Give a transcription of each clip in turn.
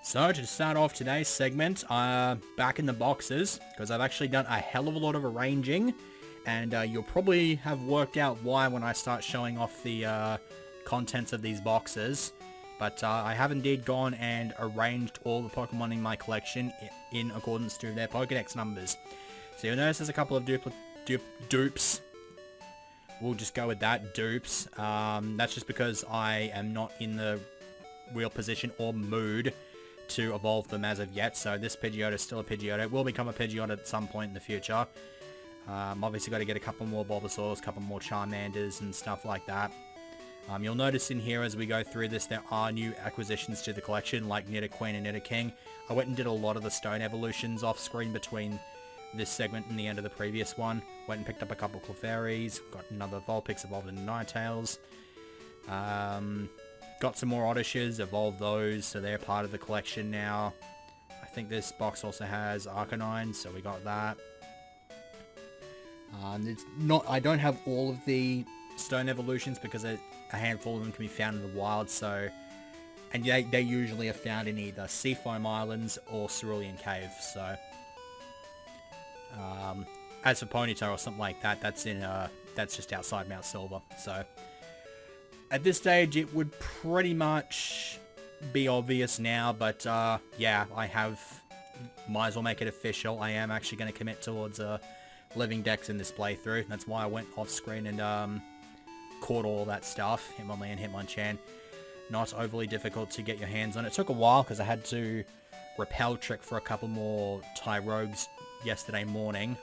So to start off today's segment, back in the boxes, because I've actually done a hell of a lot of arranging, and you'll probably have worked out why when I start showing off the contents of these boxes. But I have indeed gone and arranged all the Pokemon in my collection in accordance to their Pokedex numbers. So you'll notice there's a couple of dupes. We'll just go with that, dupes. That's just because I am not in the real position or mood to evolve them as of yet. So this Pidgeotto is still a Pidgeotto. It will become a Pidgeotto at some point in the future. Obviously got to get a couple more Bulbasaurs, a couple more Charmanders and stuff like that. You'll notice in here as we go through this, there are new acquisitions to the collection, like Nidoqueen and Nidoking. I went and did a lot of the stone evolutions off screen between this segment and the end of the previous one. Went and picked up a couple Clefairies, got another Vulpix evolved into Ninetales. Got some more Oddishes, evolved those, so they're part of the collection now. I think this box also has Arcanines, so we got that. It's not. I don't have all of the stone evolutions because a handful of them can be found in the wild, so... And they usually are found in either Seafoam Islands or Cerulean Cave, so... as for Ponyta or something like that, that's just outside Mount Silver, so... At this stage, it would pretty much be obvious now, but yeah, might as well make it official. I am actually going to commit towards living decks in this playthrough. That's why I went off screen and caught all that stuff. Hitmonlee, Hitmonchan. Not overly difficult to get your hands on. It took a while because I had to repel trick for a couple more Tyrogues yesterday morning.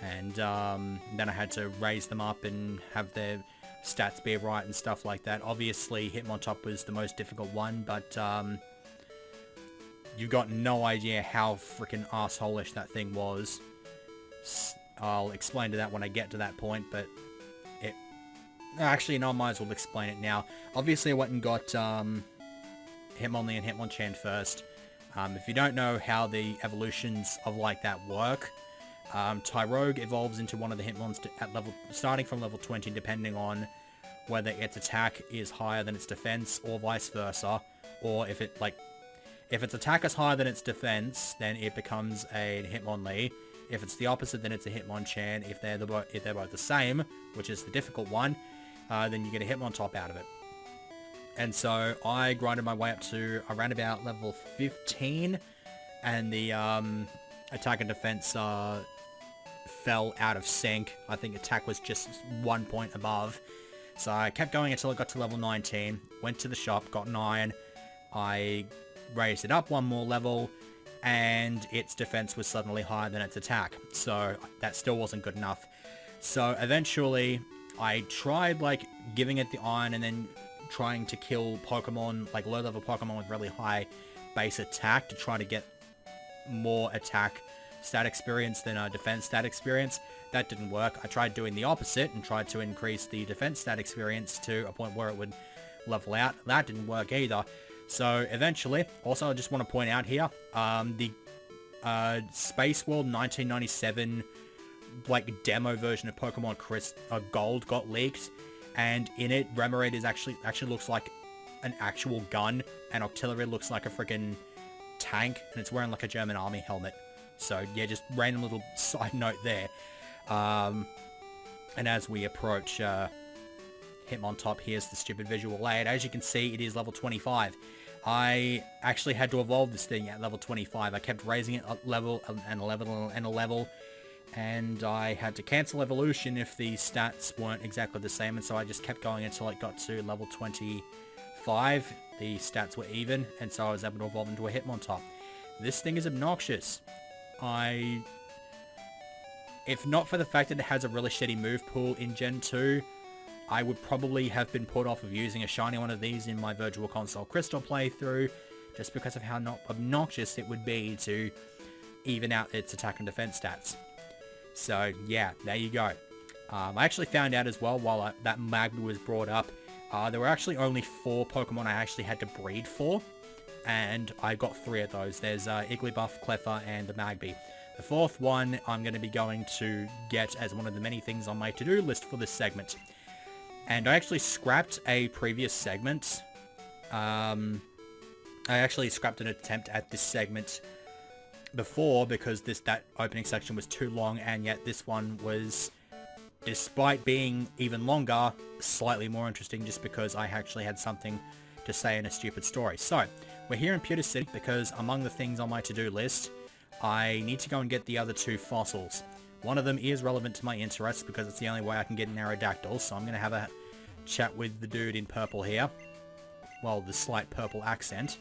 And then I had to raise them up and have their stats be right and stuff like that. Obviously, Hitmontop was the most difficult one, but you got no idea how freaking asshole-ish that thing was. I'll explain to that when I get to that point, but actually, no, I might as well explain it now. Obviously, I went and got Hitmonlee and Hitmonchan first. If you don't know how the evolutions of like that work, Tyrogue evolves into one of the Hitmons starting from level 20, depending on whether its attack is higher than its defense or vice versa, or if its attack is higher than its defense, then it becomes a Hitmonlee. If it's the opposite, then it's a Hitmonchan. If they're both the same, which is the difficult one, then you get a Hitmontop out of it. And so I grinded my way up to around about level 15, and the attack and defense fell out of sync. I think attack was just 1 point above. So I kept going until I got to level 19, went to the shop, got an iron, I raised it up one more level, and its defense was suddenly higher than its attack. So that still wasn't good enough. So eventually I tried like giving it the iron and then trying to kill Pokemon, like low level Pokemon with really high base attack to try to get more attack stat experience than defense stat experience. That didn't work. I tried doing the opposite and tried to increase the defense stat experience to a point where it would level out. That didn't work either. So eventually, also I just want to point out here, the Space World 1997 like demo version of Pokemon Gold got leaked, and in it Remoraid is actually looks like an actual gun, and Octillery looks like a freaking tank, and it's wearing like a German army helmet. So yeah, just random little side note there. And as we approach Hitmontop, here's the stupid visual aid. As you can see, it is level 25. I actually had to evolve this thing at level 25. I kept raising it a level and a level and a level, and I had to cancel evolution if the stats weren't exactly the same, and so I just kept going until it got to level 25. The stats were even, and so I was able to evolve into a Hitmontop. This thing is obnoxious. If not for the fact that it has a really shitty move pool in Gen 2, I would probably have been put off of using a shiny one of these in my Virtual Console Crystal playthrough, just because of how not obnoxious it would be to even out its attack and defense stats. So yeah, there you go. I actually found out as well while that Magby was brought up, there were actually only 4 Pokemon I actually had to breed for, and I got 3 of those. There's Igglybuff, Cleffa, and the Magby. The 4th one I'm going to be going to get as one of the many things on my to-do list for this segment. And I actually scrapped a previous segment I actually scrapped an attempt at this segment before because that opening section was too long, and yet this one was, despite being even longer, slightly more interesting just because I actually had something to say in a stupid story. So, we're here in Pewter City because among the things on my to-do list, I need to go and get the other 2 fossils. One of them is relevant to my interests because it's the only way I can get an Aerodactyl, so I'm going to have a chat with the dude in purple here. Well, the slight purple accent.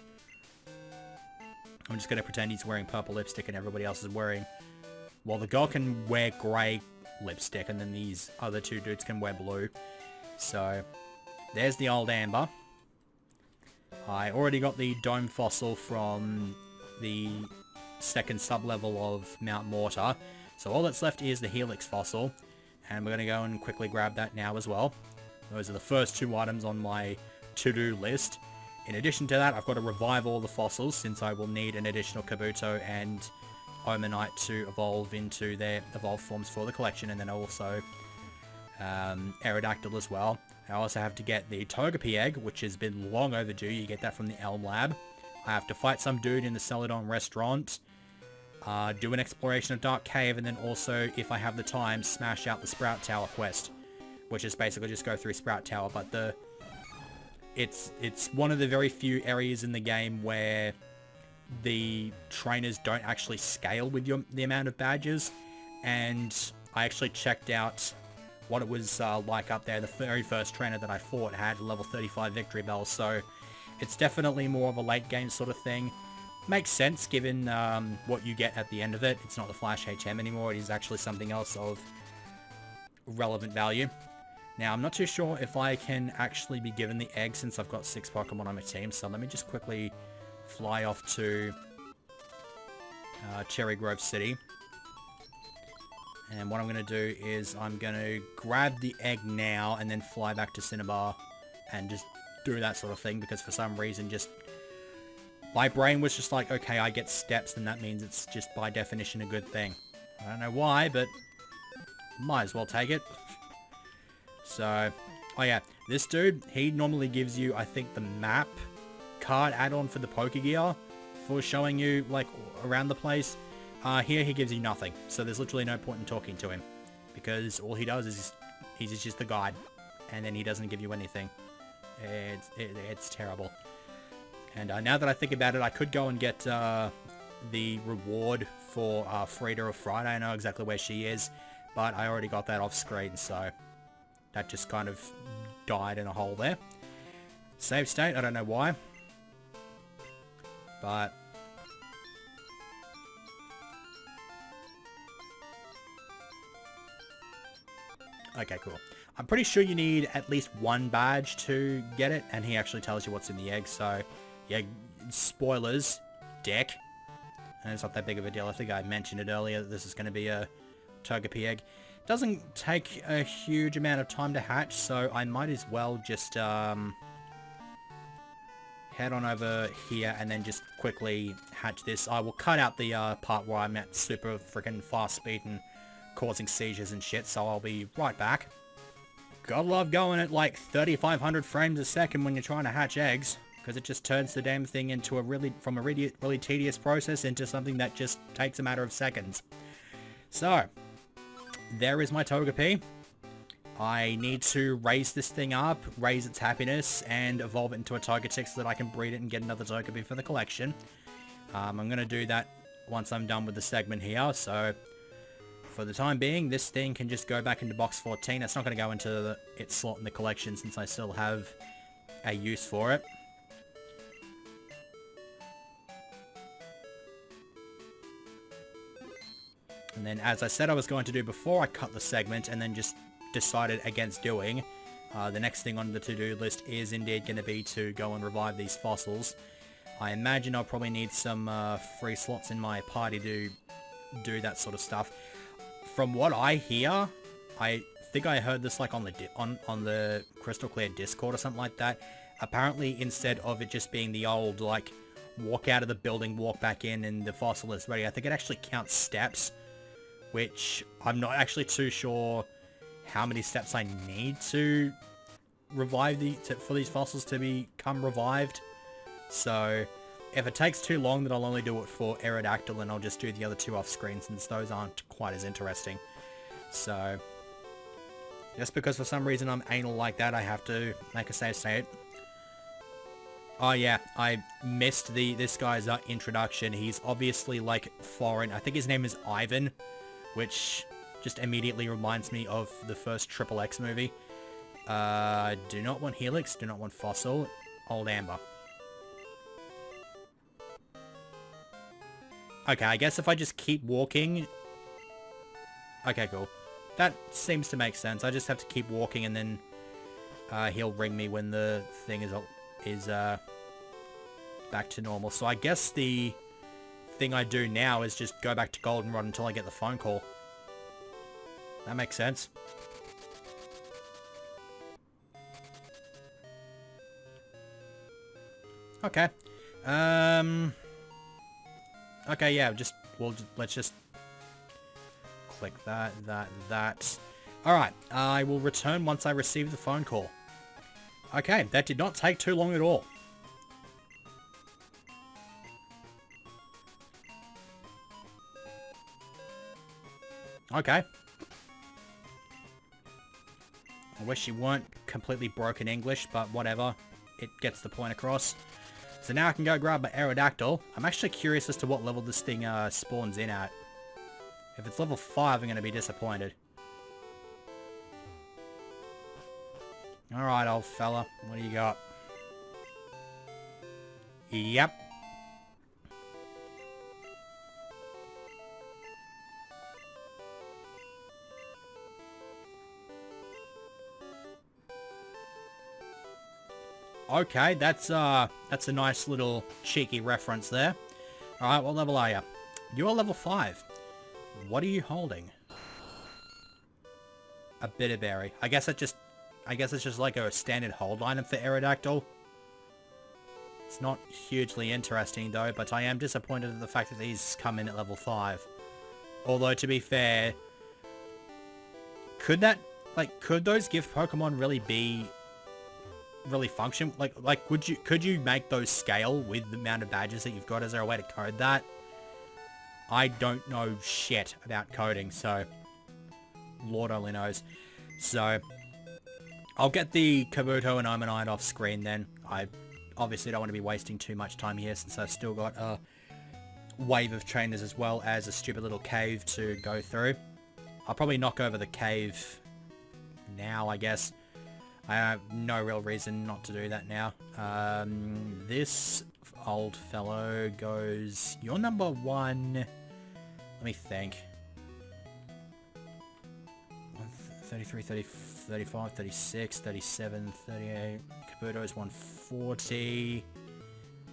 I'm just going to pretend he's wearing purple lipstick and everybody else is wearing... Well, the girl can wear grey lipstick and then these other 2 dudes can wear blue. So, there's the old Amber. I already got the dome fossil from the second sub-level of Mount Mortar. So all that's left is the Helix fossil. And we're going to go and quickly grab that now as well. Those are the first 2 items on my to-do list. In addition to that, I've got to revive all the fossils since I will need an additional Kabuto and Omanite to evolve into their evolved forms for the collection. And then also Aerodactyl as well. I also have to get the Togepi egg, which has been long overdue. You get that from the Elm Lab. I have to fight some dude in the Celadon restaurant. Do an exploration of Dark Cave, and then also, if I have the time, smash out the Sprout Tower quest. Which is basically just go through Sprout Tower, but it's one of the very few areas in the game where the trainers don't actually scale with the amount of badges. And I actually checked out what it was like up there. The very first trainer that I fought had a level 35 victory bell, so it's definitely more of a late game sort of thing. Makes sense given what you get at the end of it. It's not the Flash HM anymore, it is actually something else of relevant value. Now, I'm not too sure if I can actually be given the egg since I've got 6 Pokemon on my team, so let me just quickly fly off to Cherry Grove City. And what I'm going to do is I'm going to grab the egg now and then fly back to Cinnabar and just do that sort of thing because for some reason just... My brain was just like, okay, I get steps, and that means it's just by definition a good thing. I don't know why, but might as well take it. So, oh yeah, this dude, he normally gives you, I think, the map card add-on for the Pokegear for showing you, like, around the place. Here he gives you nothing, so there's literally no point in talking to him, because all he does is he's just the guide, and then he doesn't give you anything. It's terrible. And now that I think about it, I could go and get the reward for Frida of Friday. I know exactly where she is, but I already got that off screen, so that just kind of died in a hole there. Save state, I don't know why. But... okay, cool. I'm pretty sure you need at least 1 badge to get it, and he actually tells you what's in the egg, so... yeah, spoilers, dick. And it's not that big of a deal. I think I mentioned it earlier that this is going to be a Togepi egg. Doesn't take a huge amount of time to hatch, so I might as well just head on over here and then just quickly hatch this. I will cut out the part where I'm at super freaking fast speed and causing seizures and shit, so I'll be right back. Gotta love going at like 3,500 frames a second when you're trying to hatch eggs, because it just turns the damn thing into from a really tedious process into something that just takes a matter of seconds. So, there is my Togepi. I need to raise this thing up, raise its happiness, and evolve it into a Togetic so that I can breed it and get another Togepi for the collection. I'm going to do that once I'm done with the segment here, so for the time being, this thing can just go back into box 14. It's not going to go into its slot in the collection since I still have a use for it. And then, as I said I was going to do before I cut the segment and then just decided against doing, the next thing on the to-do list is indeed going to be to go and revive these fossils. I imagine I'll probably need some free slots in my party to do that sort of stuff. From what I hear, I think I heard this like on the Crystal Clear Discord or something like that. Apparently, instead of it just being the old, like, walk out of the building, walk back in, and the fossil is ready, I think it actually counts steps, which I'm not actually too sure how many steps I need to revive for these fossils to become revived. So if it takes too long, then I'll only do it for Aerodactyl, and I'll just do the other two off screen, since those aren't quite as interesting. So, just because for some reason I'm anal like that, I have to make a save state. Oh yeah, I missed this guy's introduction. He's obviously like foreign. I think his name is Ivan, which just immediately reminds me of the first Triple X movie. Do not want Helix, do not want Fossil, Old Amber. Okay, I guess if I just keep walking... Okay, cool. That seems to make sense. I just have to keep walking, and then he'll ring me when the thing is back to normal. So I guess the thing I do now is just go back to Goldenrod until I get the phone call. That makes sense. Okay. Okay, yeah, let's just click that. Alright, I will return once I receive the phone call. Okay, that did not take too long at all. Okay. I wish you weren't completely broken English, but whatever. It gets the point across. So now I can go grab my Aerodactyl. I'm actually curious as to what level this thing spawns in at. If it's level 5, I'm going to be disappointed. Alright, old fella. What do you got? Yep. Okay, that's a nice little cheeky reference there. Alright, what level are you? You're level 5. What are you holding? A Bitterberry. I guess it's just like a standard hold item for Aerodactyl. It's not hugely interesting though, but I am disappointed at the fact that these come in at level 5. Although, to be fair, could those gift Pokemon really function? Could you make those scale with the amount of badges that you've got? Is there a way to code that? I don't know shit about coding, so Lord only knows. So I'll get the Kabuto and Omanite off screen then. I obviously don't want to be wasting too much time here, since I've still got a wave of trainers as well as a stupid little cave to go through. I'll probably knock over the cave now, I guess. I have no real reason not to do that now. This old fellow goes... You're number 1... Let me think. 33, 30, 35, 36, 37, 38. Kabuto is 140.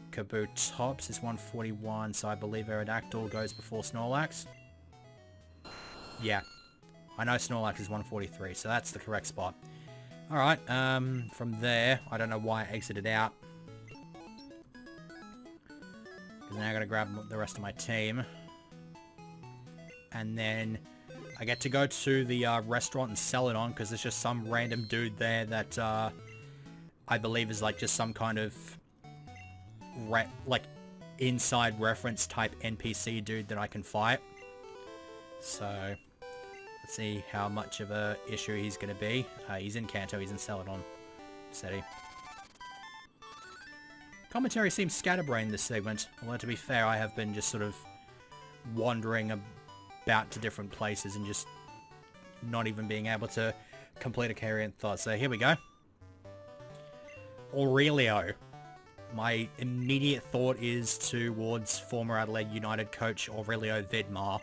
Kabutops is 141, so I believe Aerodactyl goes before Snorlax. Yeah. I know Snorlax is 143, so that's the correct spot. Alright, from there, I don't know why I exited out. Because now I gotta grab the rest of my team. And then I get to go to the restaurant and sell it on, because there's just some random dude there that I believe is like just some kind of inside reference type NPC dude that I can fight. So let's see how much of a issue he's going to be. He's in Kanto, he's in Celadon City. Commentary seems scatterbrained this segment, although to be fair, I have been just sort of wandering about to different places and just not even being able to complete a coherent thought. So here we go. Aurelio. My immediate thought is towards former Adelaide United coach Aurelio Vidmar,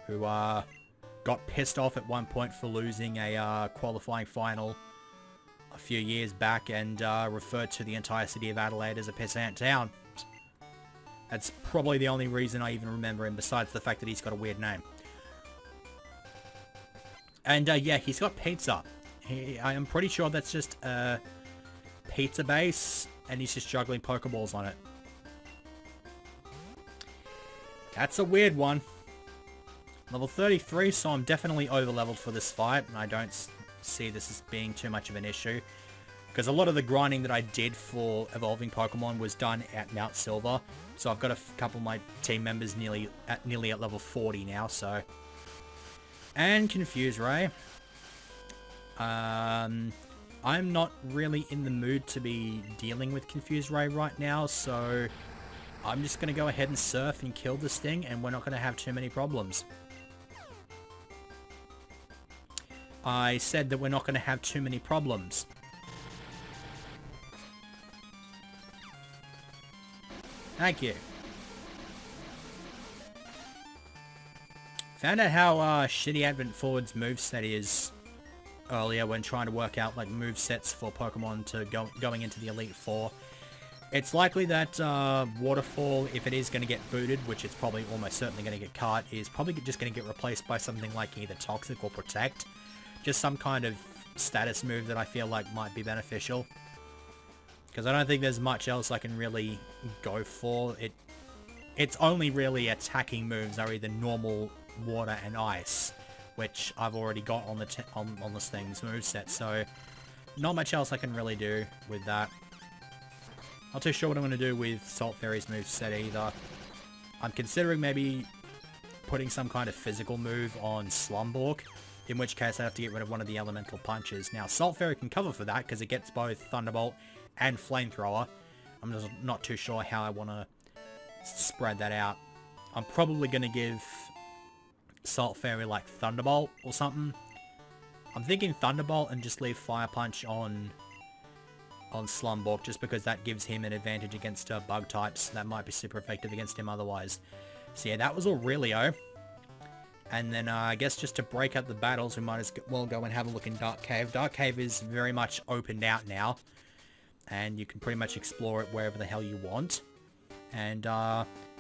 who got pissed off at one point for losing a qualifying final a few years back and referred to the entire city of Adelaide as a pissant town. That's probably the only reason I even remember him, besides the fact that he's got a weird name. And yeah, he's got pizza. I am pretty sure that's just a pizza base, and he's just juggling Pokeballs on it. That's a weird one. Level 33, so I'm definitely over-leveled for this fight, and I don't see this as being too much of an issue. Because a lot of the grinding that I did for evolving Pokemon was done at Mount Silver. So I've got a couple of my team members nearly at level 40 now, so... And Confuse Ray. I'm not really in the mood to be dealing with Confuse Ray right now, so... I'm just going to go ahead and surf and kill this thing, and we're not going to have too many problems. I said that we're not going to have too many problems. Thank you. Found out how shitty Advent Forward's moveset is earlier when trying to work out like movesets for Pokemon to going into the Elite Four. It's likely that Waterfall, if it is going to get booted, which it's probably almost certainly going to get cut, is probably just going to get replaced by something like either Toxic or Protect. Just some kind of status move that I feel like might be beneficial. Because I don't think there's much else I can really go for. It's only really attacking moves are either normal, water, and ice, which I've already got on the on this thing's moveset, so not much else I can really do with that. Not too sure what I'm going to do with Salt Fairy's moveset either. I'm considering maybe putting some kind of physical move on Slumborg, in which case I have to get rid of one of the elemental punches. Now, Salt Fairy can cover for that because it gets both Thunderbolt and Flamethrower. I'm just not too sure how I want to spread that out. I'm probably going to give Salt Fairy like Thunderbolt or something. I'm thinking Thunderbolt and just leave Fire Punch on Slumborg, just because that gives him an advantage against bug types that might be super effective against him otherwise. So yeah, that was Aurelio. And then I guess just to break up the battles, we might as well go and have a look in Dark Cave. Dark Cave is very much opened out now, and you can pretty much explore it wherever the hell you want. And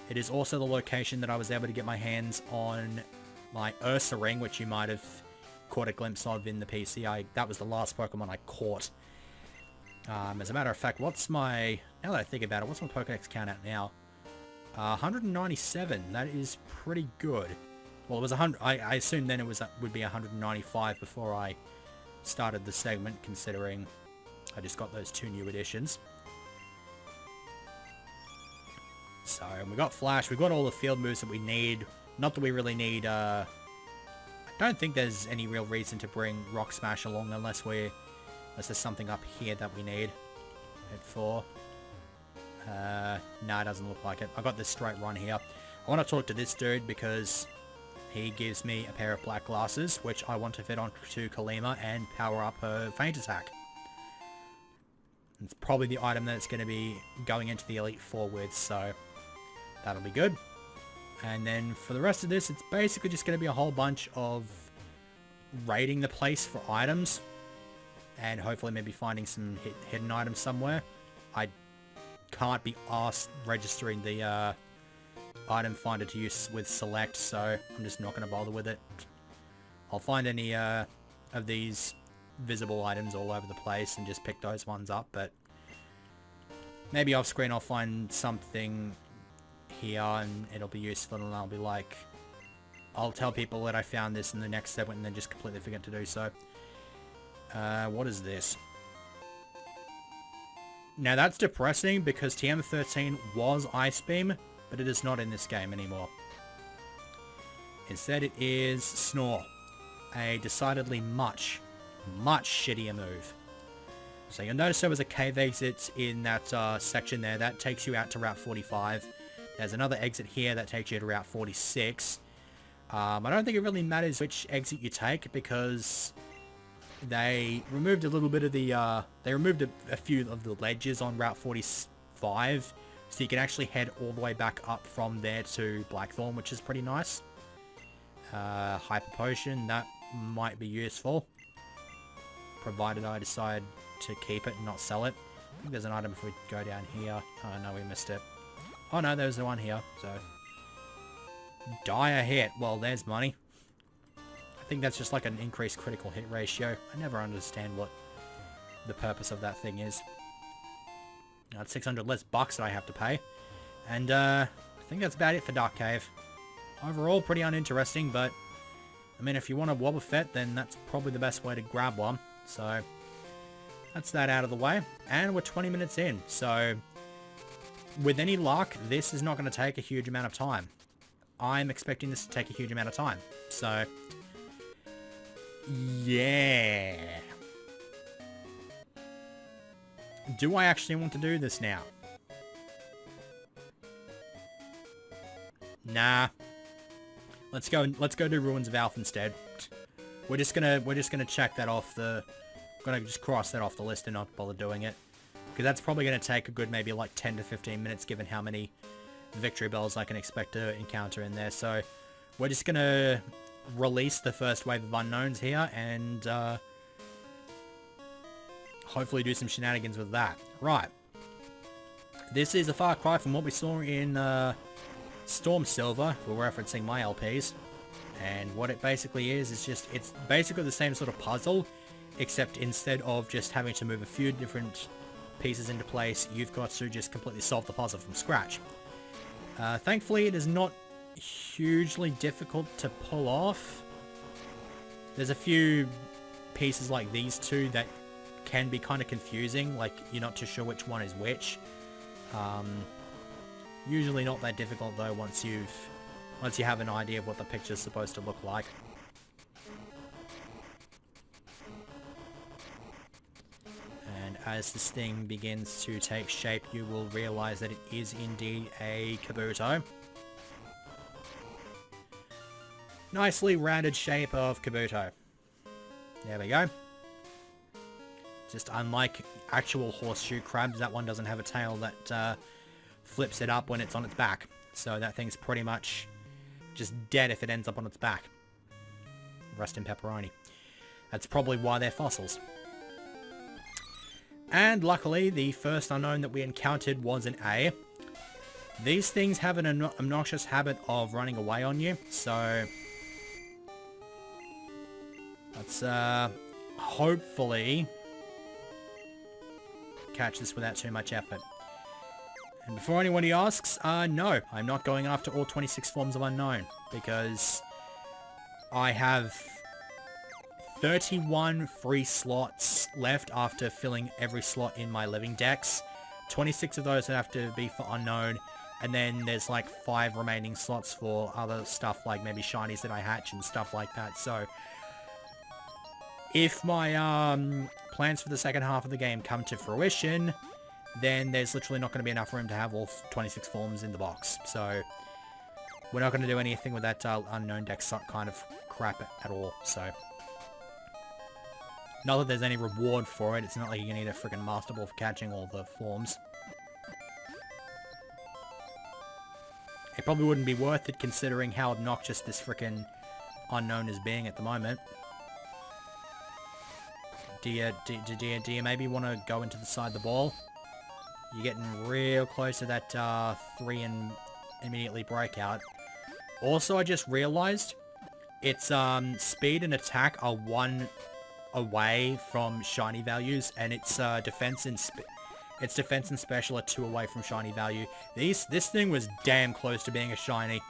it is also the location that I was able to get my hands on my Ursa Ring, which you might have caught a glimpse of in the PC. That was the last Pokemon I caught. As a matter of fact, what's my... Now that I think about it, what's my Pokedex count at now? 197. That is pretty good. Well, it was 100. I assumed then it would be 195 before I started the segment, considering I just got those 2 new additions. So, we got Flash. We got all the field moves that we need. Not that we really need... I don't think there's any real reason to bring Rock Smash along unless there's something up here that we need it for. No, it doesn't look like it. I got this straight run here. I want to talk to this dude because he gives me a pair of black glasses, which I want to fit onto Kalima and power up her feint attack. It's probably the item that it's going to be going into the Elite Four with, so that'll be good. And then for the rest of this, it's basically just going to be a whole bunch of raiding the place for items. And hopefully maybe finding some hidden items somewhere. I can't be asked registering the item finder to use with Select, so I'm just not going to bother with it. I'll find any of these visible items all over the place and just pick those ones up, but maybe off screen I'll find something here and it'll be useful, and I'll be like, I'll tell people that I found this in the next segment and then just completely forget to do so. What is this? Now that's depressing because TM13 was Ice Beam, but it is not in this game anymore. Instead it is Snore. A decidedly much shittier move. So you'll notice there was a cave exit in that section there. That takes you out to Route 45. There's another exit here that takes you to Route 46. I don't think it really matters which exit you take because they removed a little bit of the, they removed a few of the ledges on Route 45, so you can actually head all the way back up from there to Blackthorn, which is pretty nice. Hyper Potion, that might be useful, provided I decide to keep it and not sell it. I think there's an item if we go down here. Oh no, we missed it. Oh no, there's the one here, so... Dire hit, well there's money. I think that's just like an increased critical hit ratio. I never understand what the purpose of that thing is. Now it's 600 less bucks that I have to pay. And I think that's about it for Dark Cave. Overall, pretty uninteresting, but I mean, if you want a Wobbuffet, then that's probably the best way to grab one. So That's that out of the way. And we're 20 minutes in. So, with any luck, this is not going to take a huge amount of time. I'm expecting this to take a huge amount of time. So, yeah. Do I actually want to do this now? Nah. Let's go do Ruins of Alph instead. We're just gonna check that off the... Gonna just cross that off the list and not bother doing it. Because that's probably gonna take a good maybe like 10 to 15 minutes given how many victory bells I can expect to encounter in there. So we're just gonna release the first wave of unknowns here and hopefully do some shenanigans with that. Right. This is a far cry from what we saw in Storm Silver. We're referencing my LPs. And what it basically is just, it's basically the same sort of puzzle, except instead of just having to move a few different pieces into place, you've got to just completely solve the puzzle from scratch. Thankfully, it is not hugely difficult to pull off. There's a few pieces like these two that can be kind of confusing, like you're not too sure which one is which. Usually not that difficult though once you have an idea of what the picture's supposed to look like. And as this thing begins to take shape, you will realize that it is indeed a Kabuto. Nicely rounded shape of Kabuto. There we go. Just unlike actual horseshoe crabs, that one doesn't have a tail that flips it up when it's on its back. So that thing's pretty much just dead if it ends up on its back. Rest in pepperoni. That's probably why they're fossils. And luckily, the first unknown that we encountered was an A. These things have an obnoxious habit of running away on you, so let's hopefully catch this without too much effort. And before anybody asks, no, I'm not going after all 26 forms of unknown, because I have 31 free slots left after filling every slot in my living decks. 26 of those have to be for unknown, and then there's like 5 remaining slots for other stuff like maybe shinies that I hatch and stuff like that. So if my plans for the second half of the game come to fruition, then there's literally not going to be enough room to have all 26 forms in the box. So we're not going to do anything with that unknown deck kind of crap at all. So not that there's any reward for it. It's not like you need a freaking Master Ball for catching all the forms. It probably wouldn't be worth it considering how obnoxious this freaking unknown is being at the moment. Do you maybe want to go into the side of the ball? You're getting real close to that 3 and immediately breakout. Also, I just realized its speed and attack are 1 away from shiny values, and its defense and special are 2 away from shiny value. This thing was damn close to being a shiny.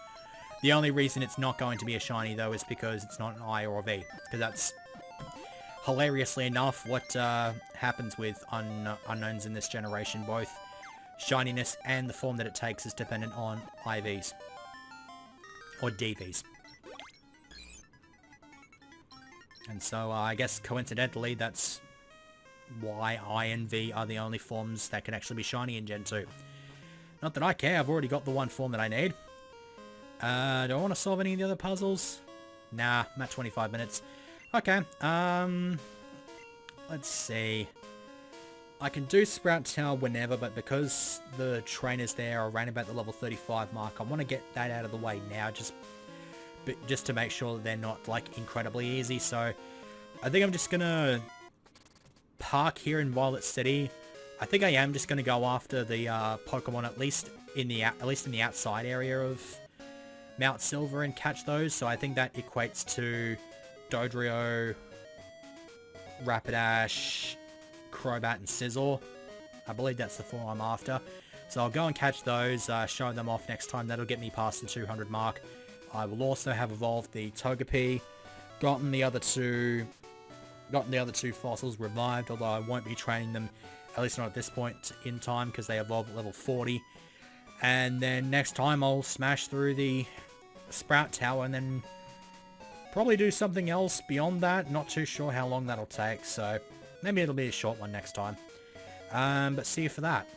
The only reason it's not going to be a shiny though is because it's not an I or a V, because that's hilariously enough what happens with unknowns in this generation. Both shininess and the form that it takes is dependent on IVs or DVs. And so I guess coincidentally that's why I and V are the only forms that can actually be shiny in Gen 2. Not that I care, I've already got the one form that I need. Do I want to solve any of the other puzzles? Nah, I'm at 25 minutes. Okay, let's see. I can do Sprout Tower whenever, but because the trainers there are around about the level 35 mark, I want to get that out of the way now, just to make sure that they're not, like, incredibly easy. So I think I'm just gonna park here in Violet City. I think I am just gonna go after the Pokemon at least in the outside area of Mount Silver and catch those. So I think that equates to Dodrio, Rapidash, Crobat, and Sizzle. I believe that's the 4 I'm after. So I'll go and catch those, show them off next time. That'll get me past the 200 mark. I will also have evolved the Togepi, gotten the other 2 gotten the other 2 fossils revived, although I won't be training them, at least not at this point in time, because they evolve at level 40. And then next time I'll smash through the Sprout Tower and then probably do something else beyond that. Not too sure how long that'll take, so maybe it'll be a short one next time. But see you for that.